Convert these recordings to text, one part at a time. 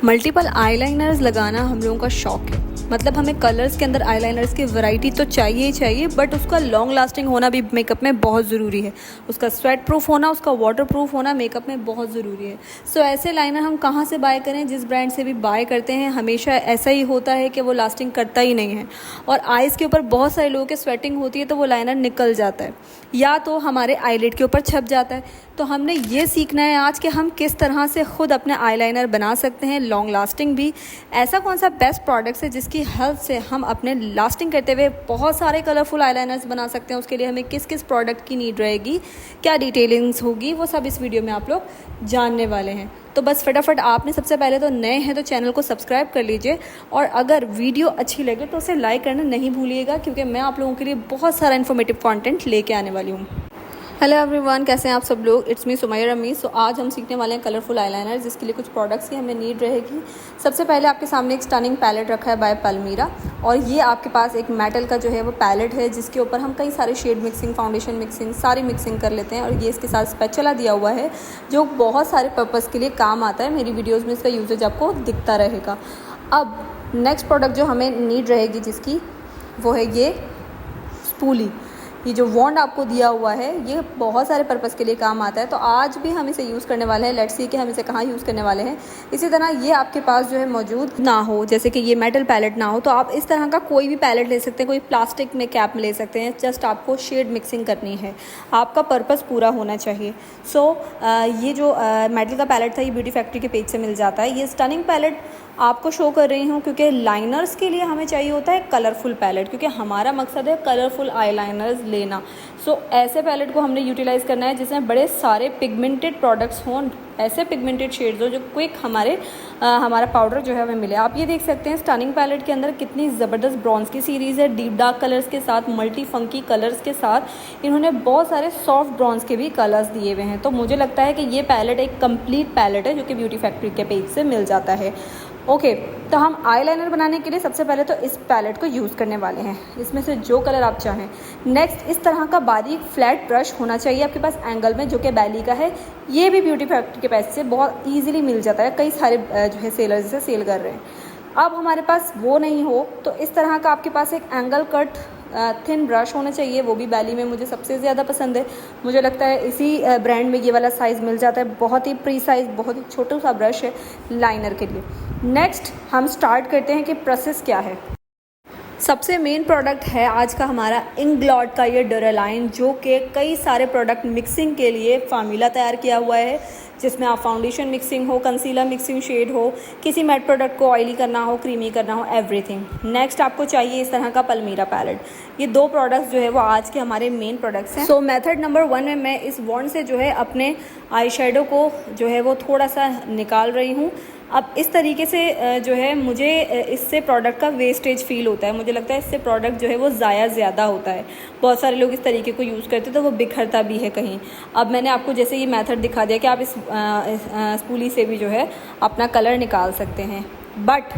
Multiple eyeliners लगाना हम लोगों का शौक है। मतलब हमें कलर्स के अंदर आईलाइनर्स की वैरायटी तो चाहिए ही चाहिए, बट उसका लॉन्ग लास्टिंग होना भी मेकअप में बहुत ज़रूरी है। उसका स्वेट प्रूफ होना, उसका वाटर प्रूफ होना मेकअप में बहुत ज़रूरी है। सो ऐसे लाइनर हम कहाँ से बाय करें? जिस ब्रांड से भी बाय करते हैं हमेशा ऐसा ही होता है कि वो लास्टिंग करता ही नहीं है, और आइज़ के ऊपर बहुत सारे लोगों के स्वेटिंग होती है तो वो लाइनर निकल जाता है या तो हमारे आईलिड के ऊपर छप जाता है। तो हमने ये सीखना है आज कि हम किस तरह से खुद अपने आईलाइनर बना सकते हैं, लॉन्ग लास्टिंग भी। ऐसा कौन सा बेस्ट प्रोडक्ट है जिसकी हेल्प से हम अपने लास्टिंग करते हुए बहुत सारे कलरफुल आईलाइनर्स बना सकते हैं। उसके लिए हमें किस किस प्रोडक्ट की नीड रहेगी, क्या डिटेलिंग्स होगी, वो सब इस वीडियो में आप लोग जानने वाले हैं। तो बस फटाफट आपने सबसे पहले तो नए हैं तो चैनल को सब्सक्राइब कर लीजिए, और अगर वीडियो अच्छी लगे तो उसे लाइक करना नहीं भूलिएगा, क्योंकि मैं आप लोगों के लिए बहुत सारा इन्फॉर्मेटिव कंटेंट लेके आने वाली हूँ। हेलो एवरीवन, कैसे हैं आप सब लोग? It's me Sumaiya Ramiz. So आज हम सीखने वाले हैं कलरफुल आईलाइनर, जिसके लिए कुछ प्रोडक्ट्स की हमें नीड रहेगी। सबसे पहले आपके सामने एक स्टनिंग पैलेट रखा है बाय पलमीरा, और ये आपके पास एक मेटल का जो है वो पैलेट है, जिसके ऊपर हम कई सारे शेड मिक्सिंग, फाउंडेशन मिक्सिंग, सारी मिक्सिंग कर लेते हैं। और ये इसके साथ स्पैचुला दिया हुआ है जो बहुत सारे पर्पज़ के लिए काम आता है। मेरी वीडियोज़ में इसका यूजेज आपको दिखता रहेगा। अब नेक्स्ट प्रोडक्ट जो हमें नीड रहेगी जिसकी, वो है ये स्पूली। ये जो वॉन्ड आपको दिया हुआ है ये बहुत सारे पर्पज़ के लिए काम आता है, तो आज भी हम इसे यूज़ करने वाले हैं। लेट्स सी कि हम इसे कहाँ यूज़ करने वाले हैं। इसी तरह ये आपके पास जो है मौजूद ना हो, जैसे कि ये मेटल पैलेट ना हो, तो आप इस तरह का कोई भी पैलेट ले सकते हैं, कोई प्लास्टिक में कैप में ले सकते हैं। जस्ट आपको शेड मिक्सिंग करनी है, आपका पर्पज़ पूरा होना चाहिए। सो ये जो मेटल का पैलेट था ये ब्यूटी फैक्ट्री के पेज से मिल जाता है। ये स्टनिंग पैलेट आपको शो कर रही हूँ क्योंकि लाइनर्स के लिए हमें चाहिए होता है कलरफुल पैलेट, क्योंकि हमारा मकसद है कलरफुल आईलाइनर्स लेना। सो ऐसे पैलेट को हमने यूटिलाइज़ करना है जिसमें बड़े सारे पिगमेंटेड प्रोडक्ट्स हों, ऐसे पिगमेंटेड शेड्स हो जो क्विक हमारा पाउडर जो है हमें मिले। आप ये देख सकते हैं स्टनिंग पैलेट के अंदर कितनी ज़बरदस्त ब्रॉन्ज की सीरीज़ है, डीप डार्क कलर्स के साथ, मल्टी फंकी कलर्स के साथ। इन्होंने बहुत सारे सॉफ्ट ब्रॉन्ज के भी कलर्स दिए हुए हैं। तो मुझे लगता है कि ये पैलेट एक कंप्लीट पैलेट है जो कि ब्यूटी फैक्ट्री के पेज से मिल जाता है। ओके, तो हम आईलाइनर बनाने के लिए सबसे पहले तो इस पैलेट को यूज़ करने वाले हैं, इसमें से जो कलर आप चाहें। नेक्स्ट, इस तरह का बारीक फ्लैट ब्रश होना चाहिए आपके पास एंगल में, जो कि बैली का है। ये भी ब्यूटी फैक्ट्री के पैसे से बहुत इजीली मिल जाता है, कई सारे जो है सेलर्स इसे सेल कर रहे हैं। अब हमारे पास वो नहीं हो तो इस तरह का आपके पास एक एंगल कट थिन ब्रश होना चाहिए, वो भी बैली में मुझे सबसे ज़्यादा पसंद है। मुझे लगता है इसी ब्रांड में ये वाला साइज़ मिल जाता है। बहुत ही प्री साइज़, बहुत ही छोटा सा ब्रश है लाइनर के लिए। नेक्स्ट हम स्टार्ट करते हैं कि प्रोसेस क्या है। सबसे मेन प्रोडक्ट है आज का हमारा इंग्लॉट का ये डुरालाइन, जो कि कई सारे प्रोडक्ट मिक्सिंग के लिए फार्मूला तैयार किया हुआ है, जिसमें आप फाउंडेशन मिक्सिंग हो, कंसीलर मिक्सिंग शेड हो, किसी मैट प्रोडक्ट को ऑयली करना हो, क्रीमी करना हो, एवरीथिंग। नेक्स्ट आपको चाहिए इस तरह का पलमीरा पैलेट। ये दो प्रोडक्ट्स जो है वो आज के हमारे मेन प्रोडक्ट्स हैं। सो मेथड नंबर 1 में मैं इस वॉन्ड से जो है अपने आई शेडो को जो है वो थोड़ा सा निकाल रही हूँ। अब इस तरीके से जो है मुझे इससे प्रोडक्ट का वेस्टेज फील होता है। मुझे लगता है इससे प्रोडक्ट जो है वो ज़ाया ज़्यादा होता है। बहुत सारे लोग इस तरीके को यूज़ करते हैं तो वो बिखरता भी है कहीं। अब मैंने आपको जैसे ये मेथड दिखा दिया कि आप इस स्पूली से भी जो है अपना कलर निकाल सकते हैं। बट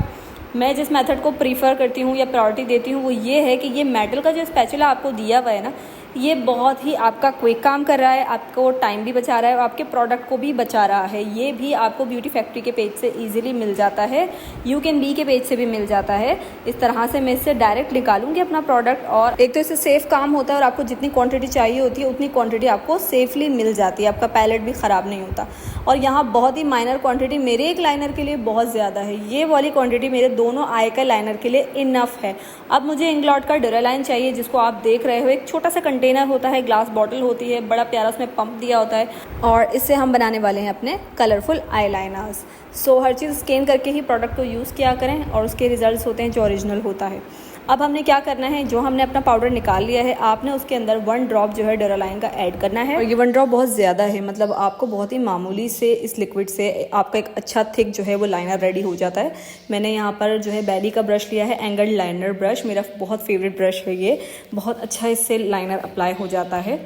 मैं जिस मेथड को प्रीफर करती हूँ या प्रायोरिटी देती हूँ वो ये है कि ये मेटल का जो स्पैचुला आपको दिया हुआ है ना, ये बहुत ही आपका क्विक काम कर रहा है, आपको टाइम भी बचा रहा है और आपके प्रोडक्ट को भी बचा रहा है। ये भी आपको ब्यूटी फैक्ट्री के पेज से इजीली मिल जाता है, यू कैन बी के पेज से भी मिल जाता है। इस तरह से मैं इससे डायरेक्ट निकालूंगी अपना प्रोडक्ट, और एक तो इससे सेफ काम होता है और आपको जितनी क्वांटिटी चाहिए होती है उतनी क्वांटिटी आपको सेफली मिल जाती है, आपका पैलेट भी ख़राब नहीं होता। और यहाँ बहुत ही माइनर क्वांटिटी मेरे एक लाइनर के लिए बहुत ज़्यादा है। ये वाली क्वांटिटी मेरे दोनों आई के लाइनर के लिए इनफ है। अब मुझे इंग्लॉट का डुरालाइन चाहिए, जिसको आप देख रहे हो एक छोटा सा कंटेनर होता है, ग्लास बॉटल होती है, बड़ा प्यारा उसमें पंप दिया होता है, और इससे हम बनाने वाले हैं अपने कलरफुल आईलाइनर्स। सो हर चीज़ स्कैन करके ही प्रोडक्ट को यूज़ किया करें और उसके रिजल्ट्स होते हैं जो ओरिजिनल होता है। अब हमने क्या करना है, जो हमने अपना पाउडर निकाल लिया है, आपने उसके अंदर 1 ड्रॉप जो है डुरालाइन का ऐड करना है। और ये 1 ड्रॉप बहुत ज़्यादा है, मतलब आपको बहुत ही मामूली से इस लिक्विड से आपका एक अच्छा थिक जो है वो लाइनर रेडी हो जाता है। मैंने यहाँ पर जो है बैली का ब्रश लिया है, एंगल लाइनर ब्रश, मेरा बहुत फेवरेट ब्रश है ये। बहुत अच्छा इससे लाइनर अप्लाई हो जाता है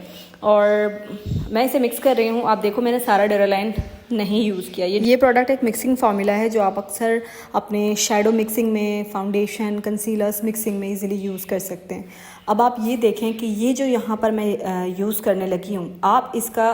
और मैं इसे मिक्स कर रही हूँ। आप देखो मैंने सारा डुरालाइन नहीं यूज़ किया। ये प्रोडक्ट एक मिक्सिंग फार्मूला है जो आप अक्सर अपने शैडो मिक्सिंग में, फाउंडेशन, कंसीलर्स मिक्सिंग में इजीली यूज़ कर सकते हैं। अब आप ये देखें कि ये जो यहाँ पर मैं यूज़ करने लगी हूँ, आप इसका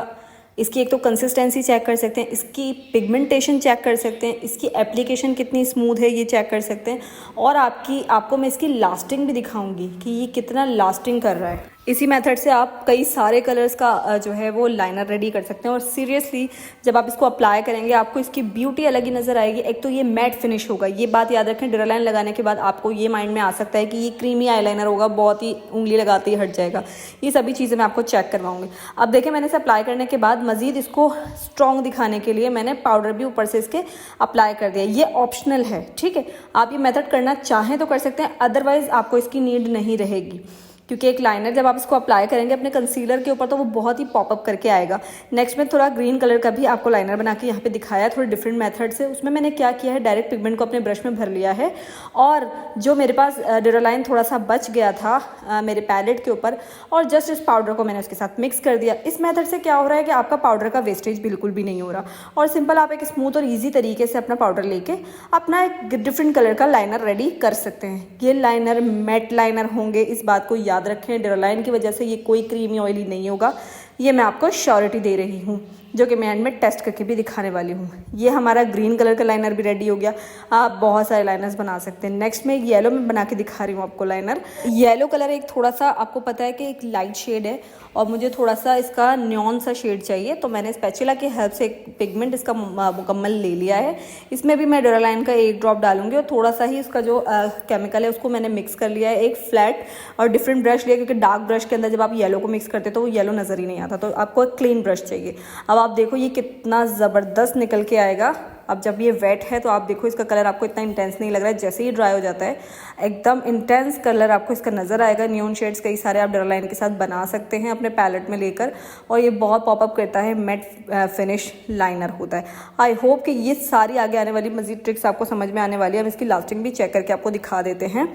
इसकी एक तो कंसिस्टेंसी चेक कर सकते हैं, इसकी पिगमेंटेशन चेक कर सकते हैं, इसकी एप्लीकेशन कितनी स्मूथ है ये चेक कर सकते हैं, और आपको मैं इसकी लास्टिंग भी दिखाऊंगी कि ये कितना लास्टिंग कर रहा है। इसी मेथड से आप कई सारे कलर्स का जो है वो लाइनर रेडी कर सकते हैं, और सीरियसली जब आप इसको अप्लाई करेंगे आपको इसकी ब्यूटी अलग ही नज़र आएगी। एक तो ये मैट फिनिश होगा, ये बात याद रखें, डुरालाइन लगाने के बाद आपको ये माइंड में आ सकता है कि ये क्रीमी आईलाइनर होगा, बहुत ही उंगली लगाते ही हट जाएगा। ये सभी चीज़ें मैं आपको चेक करवाऊंगी। अब देखिए, मैंने इसे अप्लाई करने के बाद मज़ीद इसको स्ट्रॉन्ग दिखाने के लिए मैंने पाउडर भी ऊपर से इसके अप्लाई कर दिया। ये ऑप्शनल है, ठीक है, आप ये मेथड करना चाहें तो कर सकते हैं, अदरवाइज आपको इसकी नीड नहीं रहेगी, क्योंकि एक लाइनर जब आप इसको अप्लाई करेंगे अपने कंसीलर के ऊपर तो वो बहुत ही पॉपअप करके आएगा। नेक्स्ट में थोड़ा ग्रीन कलर का भी आपको लाइनर बना के यहाँ पे दिखाया है, थोड़े डिफरेंट मेथड से। उसमें मैंने क्या किया है, डायरेक्ट पिगमेंट को अपने ब्रश में भर लिया है, और जो मेरे पास डुरालाइन थोड़ा सा बच गया था मेरे पैलेट के ऊपर, और जस्ट इस पाउडर को मैंने उसके साथ मिक्स कर दिया। इस मेथड से क्या हो रहा है कि आपका पाउडर का वेस्टेज बिल्कुल भी नहीं हो रहा, और सिंपल आप एक स्मूथ और ईजी तरीके से अपना पाउडर लेके अपना एक डिफरेंट कलर का लाइनर रेडी कर सकते हैं। ये लाइनर मैट लाइनर होंगे, इस बात को याद रखें। डुरालाइन की वजह से ये कोई क्रीमी ऑयली नहीं होगा, ये मैं आपको श्योरिटी दे रही हूँ, जो कि मैं एंड में टेस्ट करके भी दिखाने वाली हूँ। ये हमारा ग्रीन कलर का लाइनर भी रेडी हो गया। आप बहुत सारे लाइनर्स बना सकते हैं। नेक्स्ट में येलो में बना के दिखा रही हूँ आपको लाइनर। येलो कलर एक थोड़ा सा आपको पता है कि एक लाइट शेड है, और मुझे थोड़ा सा इसका न्योन सा शेड चाहिए, तो मैंने स्पैचुला की हेल्प से एक पिगमेंट इसका मुकम्मल ले लिया है। इसमें भी मैं डुरालाइन का एक ड्रॉप डालूंगी, और थोड़ा सा ही इसका जो केमिकल है उसको मैंने मिक्स कर लिया है। एक फ्लैट और डिफरेंट ब्रश लिया, क्योंकि डार्क ब्रश के अंदर जब आप येलो को मिक्स करते हैं तो वो येलो नज़र ही नहीं आता, तो आपको एक क्लीन ब्रश चाहिए। अब आप देखो ये कितना ज़बरदस्त निकल के आएगा। अब जब ये वेट है तो आप देखो इसका कलर आपको इतना इंटेंस नहीं लग रहा है, जैसे ही ड्राई हो जाता है एकदम इंटेंस कलर आपको इसका नज़र आएगा। न्यून शेड्स कई सारे आप डुरालाइन के साथ बना सकते हैं अपने पैलेट में लेकर, और ये बहुत पॉपअप करता है, मैट फिनिश लाइनर होता है। आई होप कि ये सारी आगे आने वाली मजीद ट्रिक्स आपको समझ में आने वाली है। हम इसकी लास्टिंग भी चेक करके आपको दिखा देते हैं।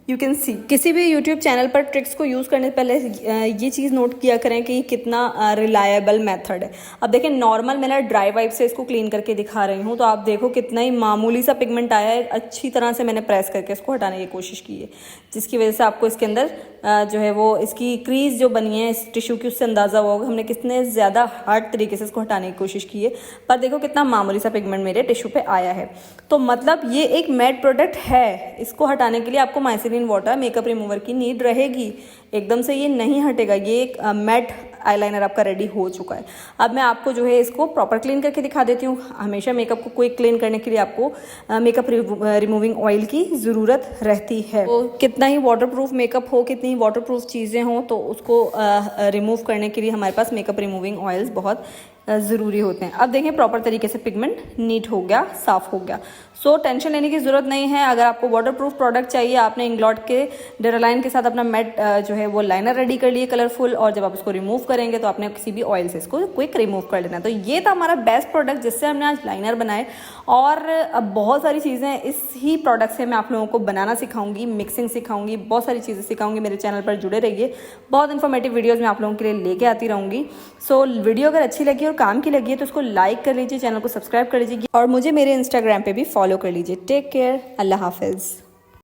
यू कैन सी, किसी भी यूट्यूब चैनल पर ट्रिक्स को यूज़ करने से पहले ये चीज़ नोट किया करें कि कितना रिलायबल मेथड है। अब देखें, नॉर्मल मैंने ड्राई वाइप से इसको क्लीन करके दिखा रही हूँ, तो आप देखो कितना ही मामूली सा पिगमेंट आया है। अच्छी तरह से मैंने प्रेस करके इसको हटाने की कोशिश की है, जिसकी वजह से आपको इसके अंदर जो है वो इसकी क्रीज जो बनी है इस टिश्यू की, उससे अंदाज़ा हुआ होगा हमने कितने ज़्यादा हार्ड तरीके से इसको हटाने की कोशिश की है। पर देखो कितना मामूली सा पिगमेंट मेरे टिश्यू पे आया है। तो मतलब ये एक मैट प्रोडक्ट है, इसको हटाने के लिए आपको माइसिलिन वाटर मेकअप रिमूवर की नीड रहेगी, एकदम से ये नहीं हटेगा। ये एक मैट आईलाइनर आपका रेडी हो चुका है। अब मैं आपको जो है इसको प्रॉपर क्लीन करके दिखा देती हूँ। हमेशा मेकअप को क्विक क्लीन करने के लिए आपको मेकअप रिमूविंग ऑयल की ज़रूरत रहती है। तो कितना ही वाटरप्रूफ मेकअप हो, कितनी ही वाटरप्रूफ चीज़ें हों, तो उसको रिमूव करने के लिए हमारे पास मेकअप रिमूविंग ऑयल्स बहुत ज़रूरी होते हैं। अब देखें प्रॉपर तरीके से पिगमेंट नीट हो गया, साफ़ हो गया। सो टेंशन लेने की ज़रूरत नहीं है। अगर आपको वाटरप्रूफ प्रोडक्ट चाहिए, आपने इंग्लॉट के डुरालाइन के साथ अपना मैट जो है वो लाइनर रेडी कर लिए कलरफुल, और जब आप उसको रिमूव करेंगे तो आपने किसी भी ऑयल से इसको क्विक रिमूव कर लेना। तो ये था हमारा बेस्ट प्रोडक्ट जिससे हमने आज लाइनर बनाए, और अब बहुत सारी चीज़ें इस ही प्रोडक्ट से मैं आप लोगों को बनाना सिखाऊंगी, मिक्सिंग सिखाऊंगी, बहुत सारी चीज़ें सिखाऊंगी। मेरे चैनल पर जुड़े रहिए, बहुत इन्फॉर्मेटिव वीडियोज़ मैं आप लोगों के लिए लेके आती रहूँगी। सो वीडियो अगर अच्छी लगी और काम की लगी है तो उसको लाइक कर लीजिए, चैनल को सब्सक्राइब कर लीजिए, और मुझे मेरे इंस्टाग्राम पे भी फॉलो कर लीजिए। टेक केयर, अल्लाह हाफिज़।